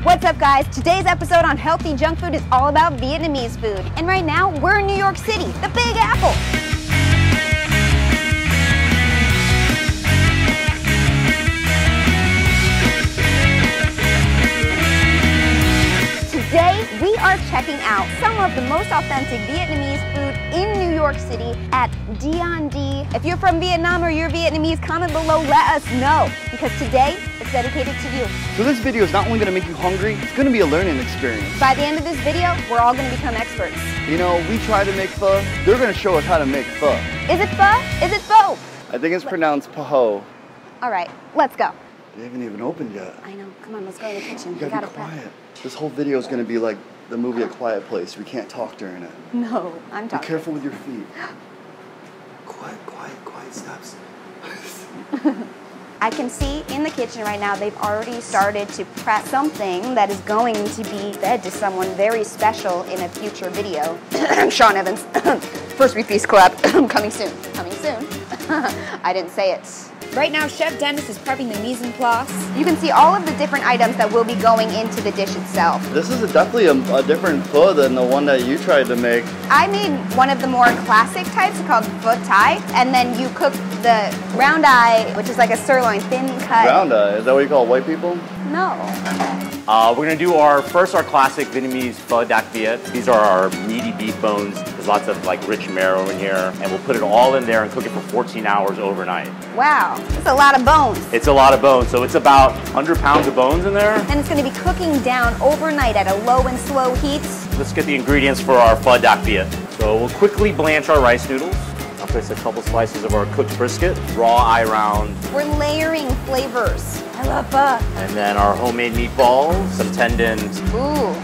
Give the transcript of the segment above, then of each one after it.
What's up, guys? Today's episode on Healthy Junk Food is all about Vietnamese food. And right now, we're in New York City, the Big Apple. Today, we are checking out some of the most authentic Vietnamese food in New York City at Dien Di. If you're from Vietnam or you're Vietnamese, comment below, let us know, because today, it's dedicated to you. So this video is not only going to make you hungry, it's going to be a learning experience. By the end of this video, we're all going to become experts. You know, we try to make pho, they're going to show us how to make pho. Is it pho? Is it pho? I think it's pronounced pho. All right, let's go. They haven't even opened yet. I know. Come on, let's go in the kitchen. You gotta be quiet. This whole video is going to be like the movie A Quiet Place. We can't talk during it. No, I'm talking. Be careful with your feet. Quiet steps. I can see in the kitchen right now they've already started to prep something that is going to be fed to someone very special in a future video. Sean Evans. First Feast collab. Coming soon. Coming soon. I didn't say it. Right now, Chef Dennis is prepping the mise en place. You can see all of the different items that will be going into the dish itself. This is definitely a different pho than the one that you tried to make. I made one of the more classic types called pho thai, and then you cook the round eye, which is like a sirloin, thin cut. Round eye? Is that what you call white people? No. We're gonna do our classic Vietnamese pho dak Viet. These are our meaty beef bones. There's lots of like rich marrow in here, and we'll put it all in there and cook it for 14 hours overnight. Wow, that's a lot of bones. It's a lot of bones, so it's about 100 pounds of bones in there. And it's gonna be cooking down overnight at a low and slow heat. Let's get the ingredients for our pho dak Viet. So we'll quickly blanch our rice noodles. I'll place a couple slices of our cooked brisket, raw eye round. We're layering flavors. I love pho. And then our homemade meatballs, some tendons. Ooh,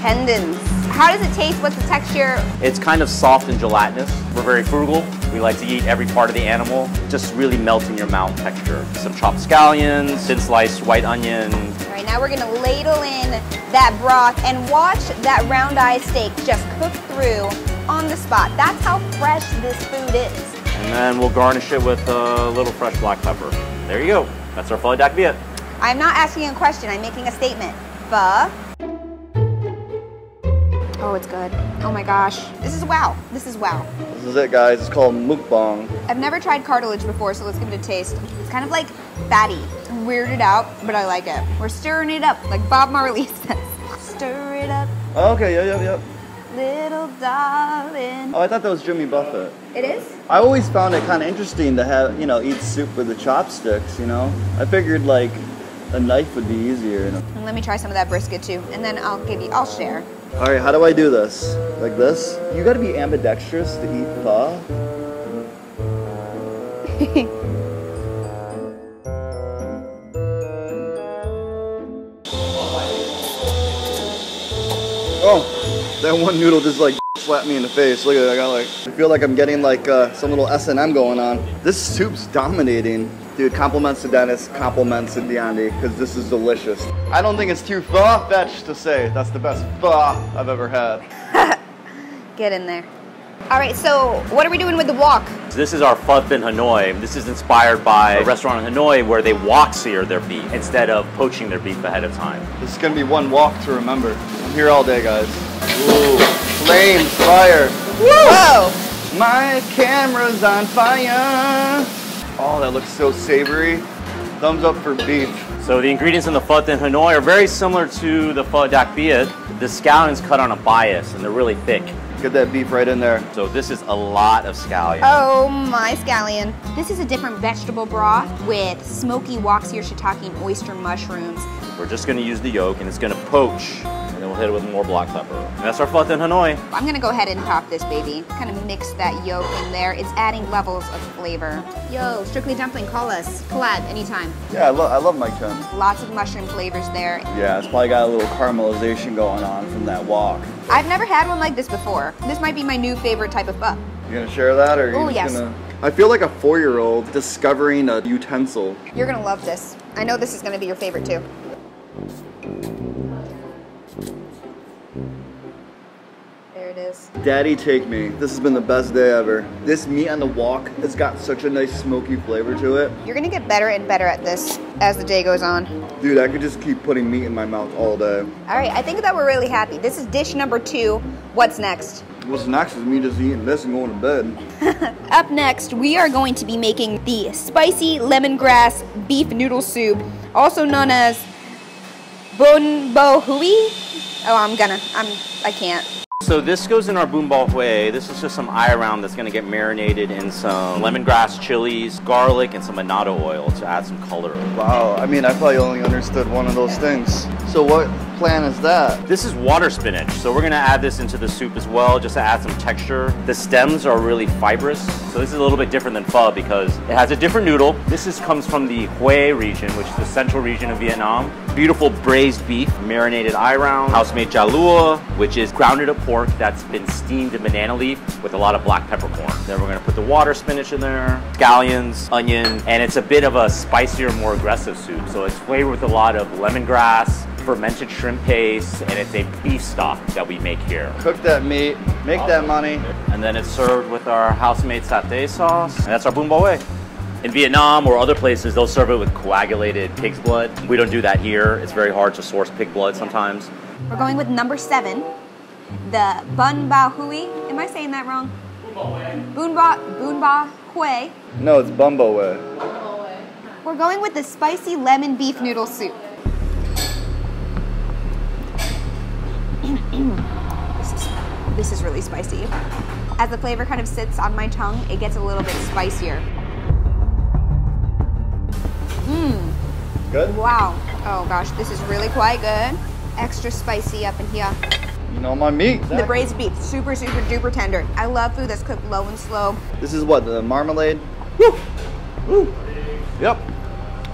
tendons. How does it taste? What's the texture? It's kind of soft and gelatinous. We're very frugal. We like to eat every part of the animal, just really melt in your mouth texture. Some chopped scallions, thin sliced white onion. All right, now we're gonna ladle in that broth and watch that round eye steak just cook through on the spot. That's how fresh this food is. And then we'll garnish it with a little fresh black pepper. There you go. That's our pho dak Viet. I'm not asking a question, I'm making a statement. Pho. Oh, it's good. Oh my gosh. This is wow. This is wow. This is it, guys. It's called mukbang. I've never tried cartilage before, so let's give it a taste. It's kind of like fatty. I'm weirded out, but I like it. We're stirring it up, like Bob Marley says. Stir it up. Okay, yep. Little darling. Oh, I thought that was Jimmy Buffett. It is? I always found it kind of interesting to have, eat soup with the chopsticks, I figured like a knife would be easier. And let me try some of that brisket too, and then I'll share. All right, how do I do this? Like this? You gotta be ambidextrous to eat pho. Oh, that one noodle just like slapped me in the face. Look at it, I feel like I'm getting like some little S&M going on. This soup's dominating. Dude, compliments to Dennis, compliments to Dien Di, because this is delicious. I don't think it's too far-fetched to say that's the best pho I've ever had. Get in there. All right, so what are we doing with the wok? This is our pho in Hanoi. This is inspired by a restaurant in Hanoi where they wok sear their beef instead of poaching their beef ahead of time. This is gonna be one walk to remember. I'm here all day, guys. Ooh, flames, fire. Whoa! My camera's on fire. Oh, that looks so savory. Thumbs up for beef. So the ingredients in the pho in Hanoi are very similar to the pho dak Viet. The scallions cut on a bias and they're really thick. Get that beef right in there. So this is a lot of scallion. Oh my scallion. This is a different vegetable broth with smoky wok sear shiitake and oyster mushrooms. We're just gonna use the yolk and it's gonna poach. And then we'll hit it with more black pepper. And that's our pho in Hanoi. I'm gonna go ahead and top this baby. Kind of mix that yolk in there. It's adding levels of flavor. Yo, Strictly Dumpling, call us. Collab anytime. Yeah, I love Mike Chen. Lots of mushroom flavors there. Yeah, it's probably got a little caramelization going on from that wok. I've never had one like this before. This might be my new favorite type of pho. You gonna share that, or are you Oh, just yes. gonna... I feel like a 4-year-old discovering a utensil. You're gonna love this. I know this is gonna be your favorite too. There it is. Daddy, take me. This has been the best day ever. This meat on the wok has got such a nice smoky flavor to it. You're gonna get better and better at this as the day goes on. Dude, I could just keep putting meat in my mouth all day. All right, I think that we're really happy. This is dish number 2. What's next? What's next is me just eating this and going to bed. Up next, we are going to be making the spicy lemongrass beef noodle soup, also known as bun bo hui. Oh, I can't. So this goes in our bun bo hui. This is just some ayam that's going to get marinated in some lemongrass chilies, garlic, and some annatto oil to add some color. Wow, I mean, I probably only understood one of those things. So what plan is that? This is water spinach, so we're going to add this into the soup as well, just to add some texture. The stems are really fibrous, so this is a little bit different than pho because it has a different noodle. This comes from the Hue region, which is the central region of Vietnam. Beautiful braised beef, marinated ayam, house-made jalua, which is grounded up pork that's been steamed in banana leaf with a lot of black peppercorn. Then we're going to put the water spinach in there, scallions, onion, and it's a bit of a spicier, more aggressive soup. So it's flavored with a lot of lemongrass, fermented shrimp paste, and it's a beef stock that we make here. Cook that meat, make that money. And then it's served with our house-made satay sauce, and that's our bun bo hui. In Vietnam or other places, they'll serve it with coagulated pig's blood. We don't do that here. It's very hard to source pig blood sometimes. We're going with number 7, the bun bo hui. Am I saying that wrong? Bun bo hui. No, it's bumbo way. We're going with the spicy lemon beef noodle soup. This is really spicy. As the flavor kind of sits on my tongue, it gets a little bit spicier. Good? Wow. Oh gosh, this is really quite good. Extra spicy up in here. You know my meat. The braised beef, super, super duper tender. I love food that's cooked low and slow. This is what, the marmalade? Woo! Woo! Yep.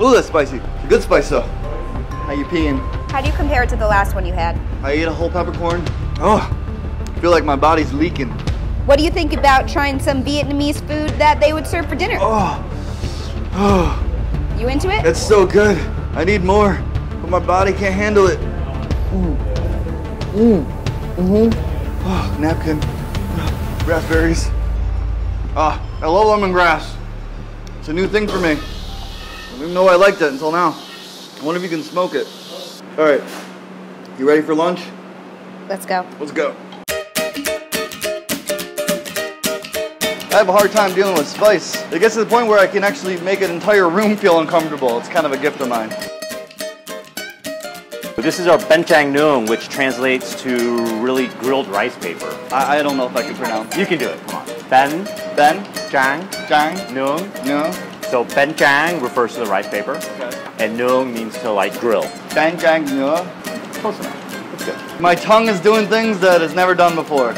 Ooh, that's spicy. Good spice though. How you peeing? How do you compare it to the last one you had? I ate a whole peppercorn. Oh, I feel like my body's leaking. What do you think about trying some Vietnamese food that they would serve for dinner? Oh, You into it? it's so good. I need more, but my body can't handle it. Oh, napkin. Raspberries. I love lemongrass. It's a new thing for me. I didn't even know I liked it until now. I wonder if you can smoke it. All right, you ready for lunch? Let's go. Let's go. I have a hard time dealing with spice. It gets to the point where I can actually make an entire room feel uncomfortable. It's kind of a gift of mine. This is our benchang nuong, which translates to really grilled rice paper. I don't know if I can pronounce. You can do it, come on. Ben chang Jang? nuong. No? So benchang refers to the rice paper, Okay. and nuong means to like grill. Jang, no? Close enough. That's good. My tongue is doing things that it's never done before.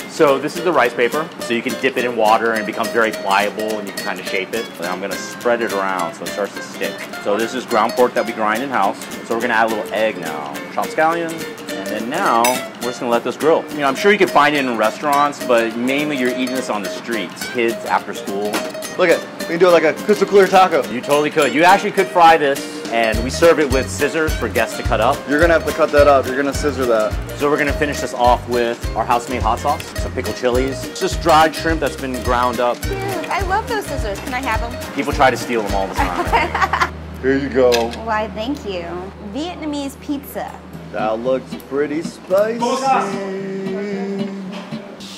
So this is the rice paper. So you can dip it in water and it becomes very pliable and you can kind of shape it. And I'm gonna spread it around so it starts to stick. So this is ground pork that we grind in-house. So we're gonna add a little egg now. Chopped scallions. And then now, we're just gonna let this grill. You know, I'm sure you can find it in restaurants, but mainly you're eating this on the streets. Kids after school. Look at, we can do it like a crystal clear taco. You totally could. You actually could fry this, and we serve it with scissors for guests to cut up. You're gonna have to cut that up. You're gonna scissor that. So we're gonna finish this off with our house-made hot sauce, some pickled chilies. It's just dried shrimp that's been ground up. Cute. I love those scissors. Can I have them? People try to steal them all the time. Here you go. Why, thank you. Vietnamese pizza. That looks pretty spicy.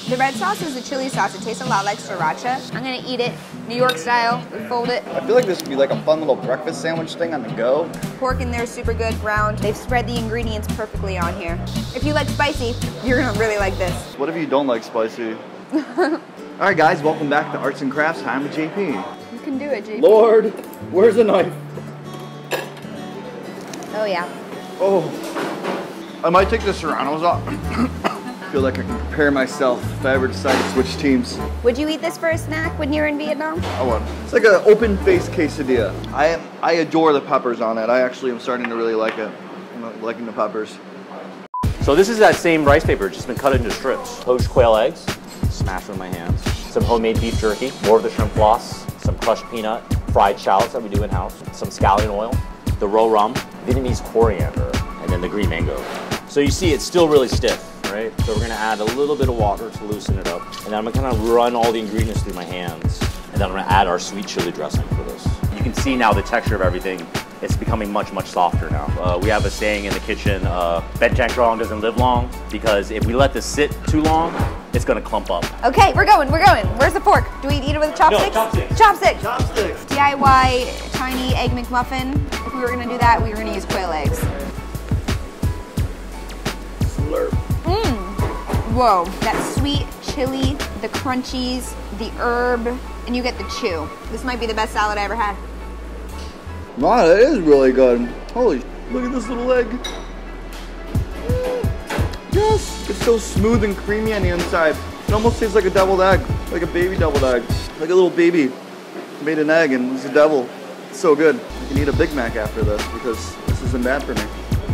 The red sauce is the chili sauce. It tastes a lot like sriracha. I'm gonna eat it New York style. We fold it. I feel like this would be like a fun little breakfast sandwich thing on the go. Pork in there is super good, browned. They've spread the ingredients perfectly on here. If you like spicy, you're gonna really like this. What if you don't like spicy? All right, guys, welcome back to Arts and Crafts Time with JP. You can do it, JP. Lord, where's the knife? Oh yeah. Oh, I might take the serranos off. I feel like I can prepare myself if I ever decide to switch teams. Would you eat this for a snack when you're in Vietnam? I would. It's like an open-faced quesadilla. I adore the peppers on it. I actually am starting to really like it. I'm liking the peppers. So this is that same rice paper, just been cut into strips. Poached quail eggs, smashed with my hands. Some homemade beef jerky, more of the shrimp floss, some crushed peanut, fried shallots that we do in-house, some scallion oil, the raw rum, Vietnamese coriander, and then the green mango. So you see it's still really stiff. right? So we're gonna add a little bit of water to loosen it up. And then I'm gonna kind of run all the ingredients through my hands. And then I'm gonna add our sweet chili dressing for this. You can see now the texture of everything. It's becoming much, much softer now. We have a saying in the kitchen, bed tank strong doesn't live long, because if we let this sit too long, it's gonna clump up. Okay, we're going. Where's the fork? Do we eat it with chopsticks? No, chopsticks. Chopsticks. Chopsticks. DIY tiny egg McMuffin. If we were gonna do that, we were gonna use quail eggs. Slurp. Whoa, that sweet chili, the crunchies, the herb, and you get the chew. This might be the best salad I ever had. Wow, that is really good. Holy, look at this little egg. Yes, it's so smooth and creamy on the inside. It almost tastes like a deviled egg, like a baby deviled egg. Like a little baby made an egg and was a devil. It's so good. I can eat a Big Mac after this because this isn't bad for me.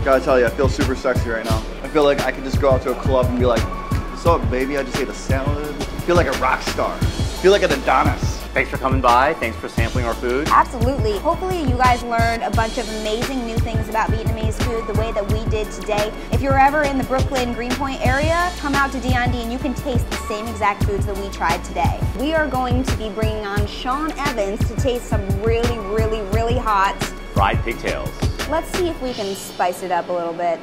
Gotta tell you, I feel super sexy right now. I feel like I could just go out to a club and be like, what's up, baby? I just ate a salad. I feel like a rock star. I feel like an Adonis. Thanks for coming by. Thanks for sampling our food. Absolutely. Hopefully you guys learned a bunch of amazing new things about Vietnamese food the way that we did today. If you're ever in the Brooklyn, Greenpoint area, come out to D&D and you can taste the same exact foods that we tried today. We are going to be bringing on Sean Evans to taste some really, really, really hot Fried pigtails. Let's see if we can spice it up a little bit.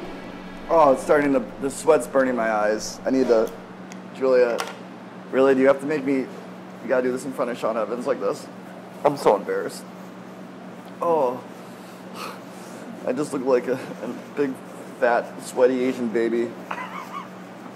Oh, it's starting to, the sweat's burning my eyes. I need to, Julia, really, do you have to make me, you gotta do this in front of Sean Evans like this? I'm so embarrassed. Oh, I just look like a big, fat, sweaty Asian baby.